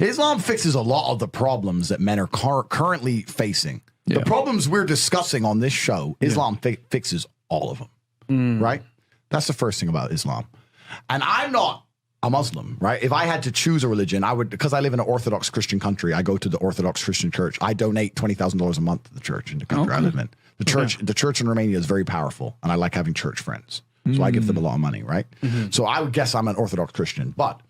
Islam fixes a lot of the problems that men are currently facing. Yeah. The problems we're discussing on this show, Islam fixes all of them, right? That's the first thing about Islam. And I'm not a Muslim, right? If I had to choose a religion, I would, because I live in an Orthodox Christian country, I go to the Orthodox Christian church. I donate $20,000 a month to the church in the country I live in. The church in Romania is very powerful, and I like having church friends. So I give them a lot of money, right? So I would guess I'm an Orthodox Christian. But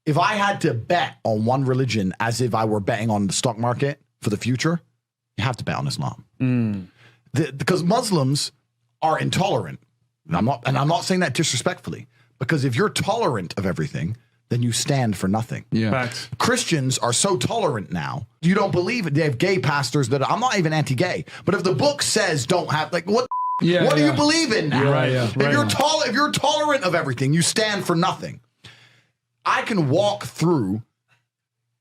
if I had to bet on one religion as if I were betting on the stock market for the future, you have to bet on Islam. Because Muslims are intolerant. And I'm not saying that disrespectfully. Because if you're tolerant of everything, then you stand for nothing. Yeah. Facts. Christians are so tolerant now. You don't believe it. They have gay pastors that I'm not even anti-gay. But if the book says don't have, like, what do you believe in now? If you're tolerant of everything, you stand for nothing. I can walk through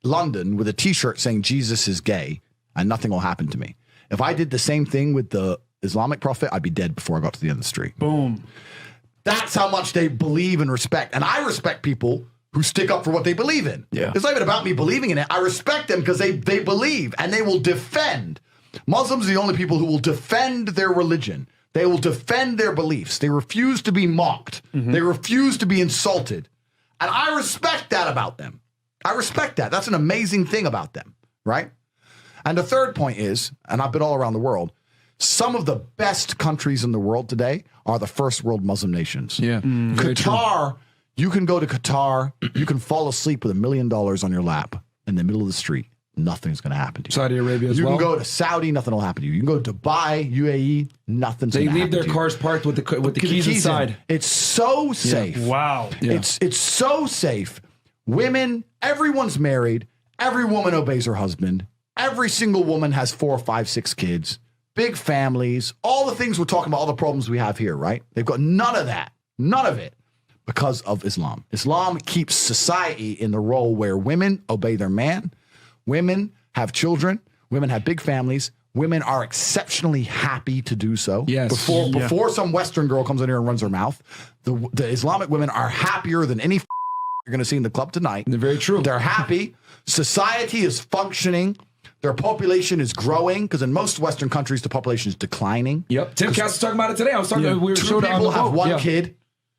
London with a t-shirt saying Jesus is gay and nothing will happen to me. If I did the same thing with the Islamic prophet, I'd be dead before I got to the end of the street. Boom. That's how much they believe and respect. And I respect people who stick up for what they believe in. Yeah. It's not even about me believing in it. I respect them because they believe and they will defend. Muslims are the only people who will defend their religion. They will defend their beliefs. They refuse to be mocked. They refuse to be insulted. And I respect that about them. I respect that. That's an amazing thing about them, right? And the third point is, and I've been all around the world, some of the best countries in the world today are the first world Muslim nations. Yeah. Qatar, you can go to Qatar, you can fall asleep with $1 million on your lap in the middle of the street. Nothing's going to happen to you. Saudi Arabia as well. You can go to Saudi, nothing will happen to you. You can go to Dubai, UAE, nothing's going to happen to you. They leave their cars parked with the keys inside. It's so safe. Wow. Yeah. It's so safe. Women, everyone's married. Every woman obeys her husband. Every single woman has 4, 5, 6 kids. Big families. All the things we're talking about, all the problems we have here, right? They've got none of that. None of it. Because of Islam. Islam keeps society in the role where women obey their man. Women have children. Women have big families. Women are exceptionally happy to do so. Yes. Before some Western girl comes in here and runs her mouth, the Islamic women are happier than any you're going to see in the club tonight. They're very true. They're happy. Society is functioning. Their population is growing because in most Western countries, the population is declining. Yep. Tim Cass was talking about it today. I was talking. We were 2 people have 1 kid.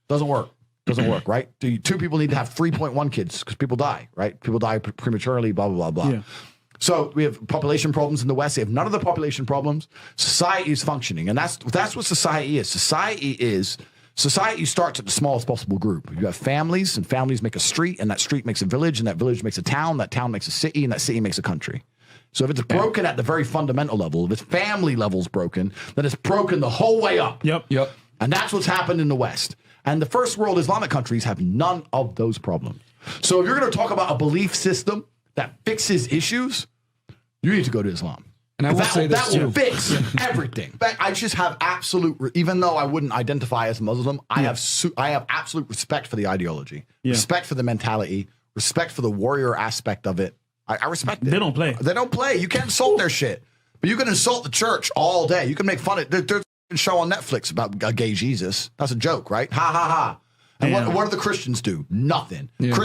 Doesn't work. Doesn't work, right? 2 people need to have 3.1 kids because people die, right? People die prematurely, blah, blah, blah, blah. Yeah. So we have population problems in the West. They have none of the population problems. Society is functioning. And that's what society is. Society starts at the smallest possible group. You have families, and families make a street, and that street makes a village, and that village makes a town, that town makes a city, and that city makes a country. So if it's broken at the very fundamental level, if its family level's broken, then it's broken the whole way up. Yep. And that's what's happened in the West. And the first world Islamic countries have none of those problems. So if you're going to talk about a belief system that fixes issues, you need to go to Islam. And I will say this that will fix everything. In fact, I just have absolute, even though I wouldn't identify as Muslim, I have absolute respect for the ideology, respect for the mentality, respect for the warrior aspect of it. I respect it. They don't play. They don't play. You can't insult their shit. But you can insult the church all day. You can make fun of it. There's a show on Netflix about a gay Jesus. That's a joke, right? Ha, ha, ha. And what do the Christians do? Nothing. Yeah.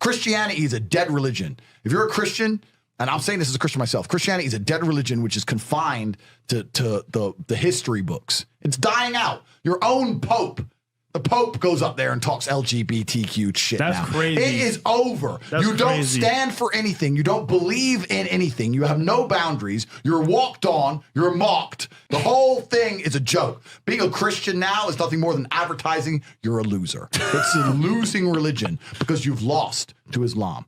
Christianity is a dead religion. If you're a Christian, and I'm saying this as a Christian myself, Christianity is a dead religion which is confined to the history books. It's dying out. Your own Pope. The Pope goes up there and talks LGBTQ shit. That's crazy. It is over. You don't stand for anything. You don't believe in anything. You have no boundaries. You're walked on. You're mocked. The whole thing is a joke. Being a Christian now is nothing more than advertising. You're a loser. It's a losing religion because you've lost to Islam.